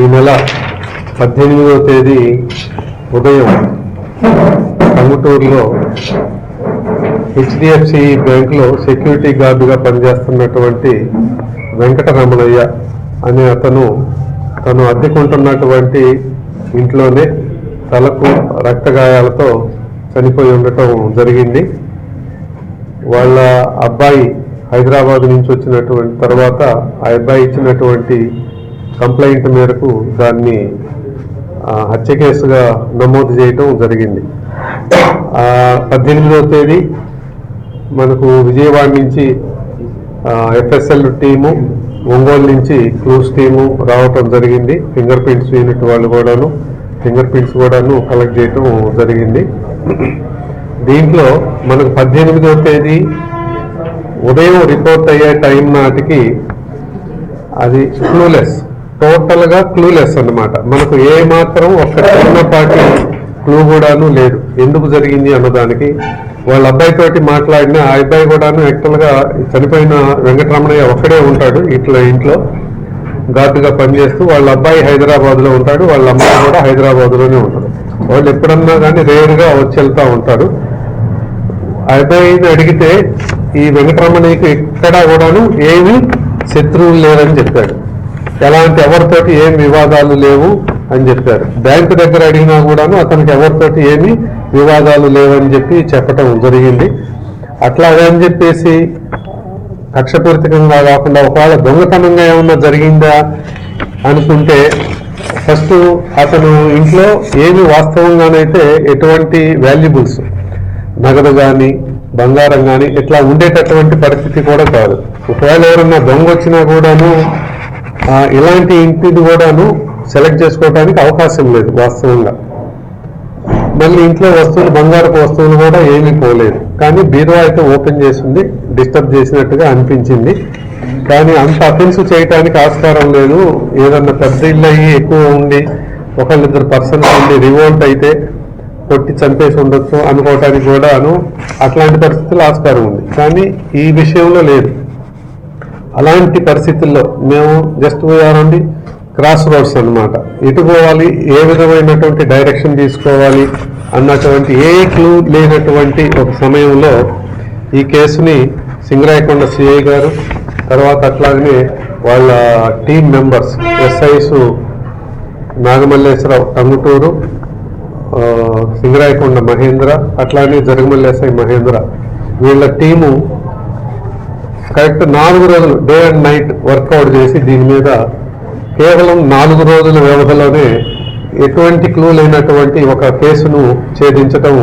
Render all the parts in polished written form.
ఈ నెల 18వ తేదీ ఉదయం టంగుటూరులో హెచ్డిఎఫ్సి బ్యాంకులో సెక్యూరిటీ గార్డుగా పనిచేస్తున్నటువంటి వెంకటరమణయ్య అనే తను అద్దెకుంటున్నటువంటి ఇంట్లోనే తలకు రక్తగాయాలతో చనిపోయి ఉండటం జరిగింది. వాళ్ళ అబ్బాయి హైదరాబాద్ నుంచి వచ్చినటువంటి తర్వాత ఆ అబ్బాయి ఇచ్చినటువంటి కంప్లైంట్ మేరకు దాన్ని హత్య కేసుగా నమోదు చేయటం జరిగింది. 18వ తేదీ మనకు విజయవాడ నుంచి ఎఫ్ఎస్ఎల్ టీము, ఒంగోలు నుంచి క్లూస్ టీము రావటం జరిగింది. ఫింగర్ ప్రింట్స్ యూనిట్ వాళ్ళు ఫింగర్ ప్రింట్స్ కలెక్ట్ చేయటం జరిగింది. దీంట్లో మనకు 18వ తేదీ ఉదయం రిపోర్ట్ అయ్యే టైం నాటికి అది టోటల్గా క్లూలెస్ అన్నమాట. మనకు ఏ మాత్రం ఒక్క చిన్నపాటి క్లూ కూడాను లేదు ఎందుకు జరిగింది అన్నదానికి. వాళ్ళ అబ్బాయితోటి మాట్లాడిన ఆ అబ్బాయి కూడాను యాక్చువల్గా చనిపోయిన వెంకటరమణయ్య ఒక్కడే ఉంటాడు ఇంట్లో గార్డుగా పనిచేస్తూ. వాళ్ళ అబ్బాయి హైదరాబాద్లో ఉంటాడు, వాళ్ళ అమ్మాయి కూడా హైదరాబాద్లోనే ఉంటాడు. వాళ్ళు ఎప్పుడన్నా కానీ రేరుగా వచ్చి వెళ్తూ ఉంటారు. ఆ అబ్బాయిని అడిగితే ఈ వెంకటరమణయ్యకి ఎక్కడా కూడాను ఏమీ శత్రువులు లేరని చెప్పాడు. ఎలాంటి ఎవరితోటి ఏం వివాదాలు లేవు అని చెప్పారు. బ్యాంకు దగ్గర అడిగినా కూడాను అతనికి ఎవరితోటి ఏమీ వివాదాలు లేవని చెప్పటం జరిగింది. అట్లాగని చెప్పేసి కక్షపూరితంగా కాకుండా ఒకవేళ దొంగతనంగా ఏమన్నా జరిగిందా అనుకుంటే ఫస్ట్ అతను ఇంట్లో ఏమి వాస్తవంగానైతే ఎటువంటి వాల్యుబుల్స్ నగదు కానీ బంగారం కానీ ఇట్లా ఉండేటటువంటి పరిస్థితి కూడా కాదు. ఒకవేళ ఎవరన్నా దొంగ వచ్చినా కూడాను ఇలాంటి ఇంటిని కూడాను సెలెక్ట్ చేసుకోవడానికి అవకాశం లేదు వాస్తవంగా. మళ్ళీ ఇంట్లో వస్తువులు, బంగారపు వస్తువులు కూడా ఏమీ పోలేదు. కానీ బీరువా అయితే ఓపెన్ చేసింది, డిస్టర్బ్ చేసినట్టుగా అనిపించింది. కానీ అంత అఫెన్స్ చేయడానికి ఆస్కారం లేదు. ఏదన్నా పెద్ద ఇల్లు అయ్యి ఎక్కువ ఉండి ఒకళ్ళిద్దరు పర్సన్స్ ఉండి రివోల్ట్ అయితే కొట్టి చంపేసి ఉండొచ్చు అనుకోవటానికి కూడాను అట్లాంటి పరిస్థితుల్లో ఆస్కారం ఉంది. కానీ ఈ విషయంలో లేదు. అలాంటి పరిస్థితుల్లో మేము జస్ట్ పోయారండి క్రాస్ రోడ్స్ అన్నమాట. ఎటు పోవాలి, ఏ విధమైనటువంటి డైరెక్షన్ తీసుకోవాలి అన్నటువంటి ఏ క్లూ లేనటువంటి ఒక సమయంలో ఈ కేసుని సింగరాయకొండ సిఐ గారు, తర్వాత అట్లాగనే వాళ్ళ team members SIs Nagamalleswararao Tangutur, Singarayakonda Mahendra, అట్లానే జరగమల్లి ఎస్ఐ మహేంద్ర, వీళ్ళ టీము కరెక్ట్ 4 రోజులు డే అండ్ నైట్ వర్కౌట్ చేసి దీని మీద కేవలం 4 రోజుల వ్యవధిలోనే ఎటువంటి క్లూ లేనటువంటి ఒక కేసును ఛేదించటం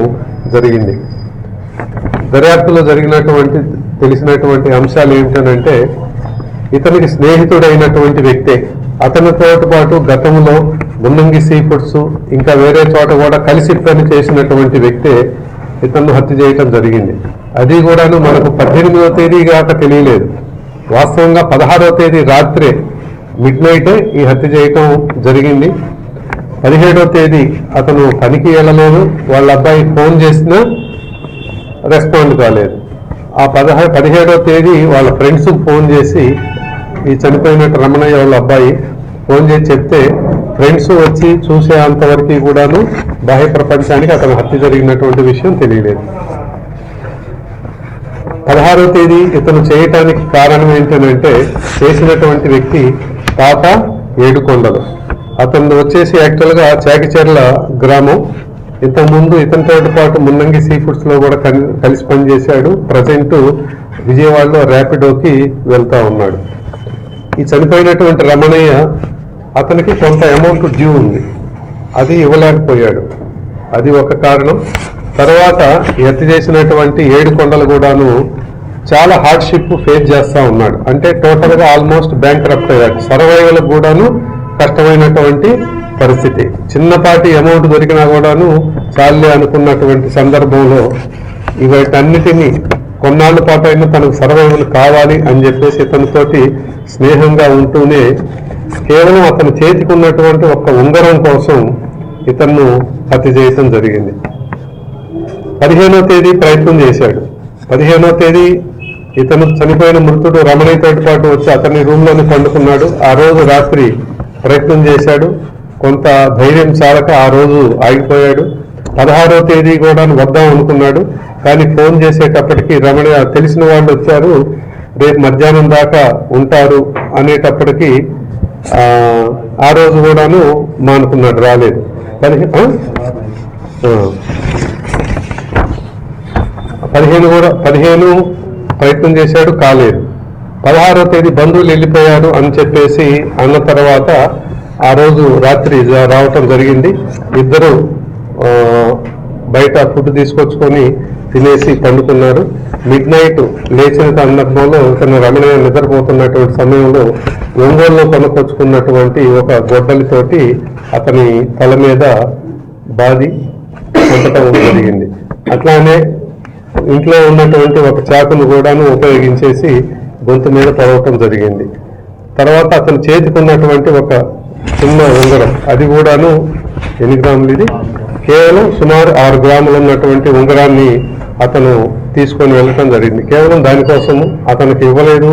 జరిగింది. దర్యాప్తులో తెలిసినటువంటి అంశాలు ఏమిటనంటే ఇతనికి స్నేహితుడైనటువంటి వ్యక్తే, అతనితో పాటు గతంలో మున్నంగి సీ ఫుడ్స్ ఇంకా వేరే చోట కూడా కలిసి పని చేసినటువంటి వ్యక్తే ఇతను హత్య చేయటం జరిగింది. అది కూడాను మనకు 18వ తేదీ కాక తెలియలేదు. వాస్తవంగా 16వ తేదీ రాత్రే మిడ్ నైటే ఈ హత్య చేయటం జరిగింది. 17వ తేదీ అతను పనికి వెళ్ళలేదు, వాళ్ళ అబ్బాయి ఫోన్ చేసినా రెస్పాండ్ కాలేదు. ఆ 17వ తేదీ వాళ్ళ ఫ్రెండ్స్ ఫోన్ చేసి ఈ చనిపోయినట్టు రమణయ్య వాళ్ళ అబ్బాయి ఫోన్ చేసి చెప్తే ఫ్రెండ్స్ వచ్చి చూసే అంతవరకు కూడాను బాహ్య ప్రపంచానికి అతను హత్య జరిగినటువంటి విషయం తెలియలేదు. 16వ తేదీ ఇతను చేయటానికి కారణం ఏంటంటే చేసినటువంటి వ్యక్తి తాత ఏడుకొండలు. అతను వచ్చేసి యాక్చువల్గా చాకిచెర్ల గ్రామం. ఇంతకుముందు ఇతనితో పాటు మున్నంగి సీ ఫుడ్స్లో కూడా కలిసి పనిచేశాడు. ప్రజెంట్ విజయవాడలో ర్యాపిడోకి వెళ్తా ఉన్నాడు. ఈ చనిపోయినటువంటి రమణయ్య అతనికి కొంత అమౌంట్ డ్యూ ఉంది, అది ఇవ్వలేకపోయాడు. అది ఒక కారణం. తర్వాత హత్య చేసినటువంటి ఏడుకొండలు కూడాను చాలా హార్డ్షిప్ ఫేస్ చేస్తూ ఉన్నాడు. అంటే టోటల్గా ఆల్మోస్ట్ బ్యాంక్రప్ట్ అయ్యాడు. సర్వైవల్ కూడాను కష్టమైనటువంటి పరిస్థితి. చిన్నపాటి అమౌంట్ దొరికినా కూడాను చాలే అనుకున్నటువంటి సందర్భంలో వీటన్నిటినీ కొన్నాళ్ళ పాటు అయినా తనకు సర్వైవల్ కావాలి అని చెప్పేసి ఇతనితోటి స్నేహంగా ఉంటూనే కేవలం అతను చేతికి ఉన్నటువంటి ఒక్క ఉంగరం కోసం ఇతన్ను హత్య చేయటం జరిగింది. 15వ తేదీ ప్రయత్నం చేశాడు. 15వ తేదీ ఇతను చనిపోయిన మృతుడు రమణయ్యతో పాటు వచ్చి అతని రూమ్లోనే పండుకున్నాడు. ఆ రోజు రాత్రి ప్రయత్నం చేశాడు, కొంత ధైర్యం చాలక ఆ రోజు ఆగిపోయాడు. 16వ తేదీ కూడా వద్దాం అనుకున్నాడు, కానీ ఫోన్ చేసేటప్పటికి రమణయ్య తెలిసిన వాళ్ళు వచ్చారు, రేపు మధ్యాహ్నం దాకా ఉంటారు అనేటప్పటికి ఆ రోజు కూడాను మానుకున్నాడు, రాలేదు. 15 ప్రయత్నం చేశాడు, కాలేదు. 16వ తేదీ బంధువులు వెళ్ళిపోయారు అని చెప్పేసి అన్న తర్వాత ఆ రోజు రాత్రి రావటం జరిగింది. ఇద్దరు బయట ఫుడ్ తీసుకొచ్చుకొని తినేసి పండుకున్నారు. మిడ్ నైట్ లేచిన సందర్భంలో తన రమణయ్య నిద్రపోతున్నటువంటి సమయంలో ఒంగోలులో కొనుక్కొచ్చుకున్నటువంటి ఒక గొడ్డలితోటి అతని తల మీద బాది చంపటం జరిగింది. అట్లానే ఇంట్లో ఉన్నటువంటి ఒక చాకును కూడాను ఉపయోగించేసి గొంతు మీద పడవటం జరిగింది. తర్వాత అతను చేతికున్నటువంటి ఒక చిన్న ఉంగరం, అది కూడాను ఎన్ని గ్రాములు, ఇది కేవలం సుమారు 6 గ్రాములు ఉన్నటువంటి ఉంగరాన్ని అతను తీసుకొని వెళ్ళటం జరిగింది. కేవలం దానికోసము అతనికి ఇవ్వలేదు,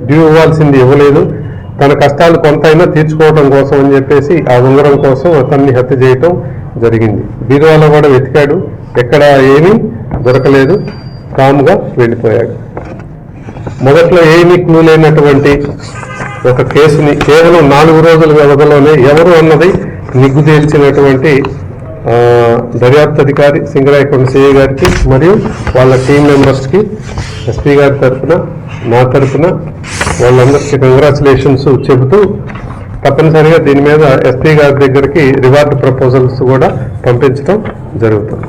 డ్యూ ఇవ్వాల్సింది ఇవ్వలేదు, తన కష్టాలు కొంతైనా తీర్చుకోవడం కోసం అని చెప్పేసి ఆ ఉంగరం కోసం అతన్ని హత్య చేయటం జరిగింది. బీరువాలో కూడా వెతికాడు, ఎక్కడ ఏమీ దొరకలేదు, కాముగా వెళ్ళిపోయాడు. మొదట్లో ఏమీ క్లూ లేనటువంటి ఒక కేసుని కేవలం 4 రోజుల వ్యవధిలోనే ఎవరు అన్నది నిగ్గు తేల్చినటువంటి దర్యాప్తు అధికారి సింగరాయకొండ సిఐ గారికి మరియు వాళ్ళ టీం మెంబర్స్కి ఎస్పీ గారి తరఫున, నా తరఫున వాళ్ళందరికీ కంగ్రాచులేషన్స్ చెబుతూ తప్పనిసరిగా దీని మీద ఎస్పీ గారి దగ్గరికి రివార్డు ప్రపోజల్స్ కూడా పంపించడం జరుగుతుంది.